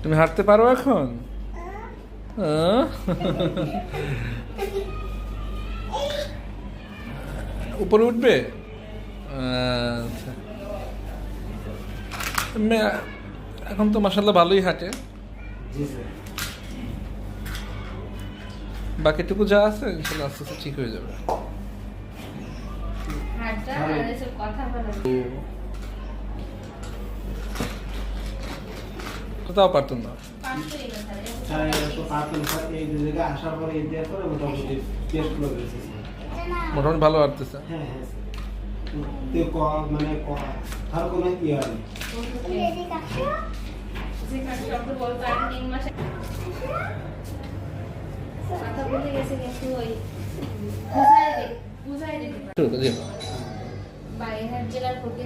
তুমি হাঁটতে পারো এখন? উপরে উঠবে? আচ্ছা। এখন তো মাশাআল্লাহ ভালোই হাঁটে। জি স্যার। বাকিটুকু যা আছে ইনশাআল্লাহ আস্তে আস্তে ঠিক হয়ে যাবে। হাঁটা আর এসব কথা বলা কোথাও পারতেন না। পাঁচশোই না স্যার, এরকম স্যার এটা তো পারতেন স্যার, এই যে জায়গায় আসার পরে এই দেওয়ার পরে মোটামুটি টেস্টগুলো বেড়েছে স্যার। মোটামুটি ভালো হাঁটতেছে। হ্যাঁ হ্যাঁ স্যার। মানে আর কোনো ইয়ে হয়নি। যেখানে শব্দ বলতো আর 3 মাসে কথা বলতে গেছে কিন্তু ওই বুঝাই দিতে শুরু করে দিও। বাইরের জেলার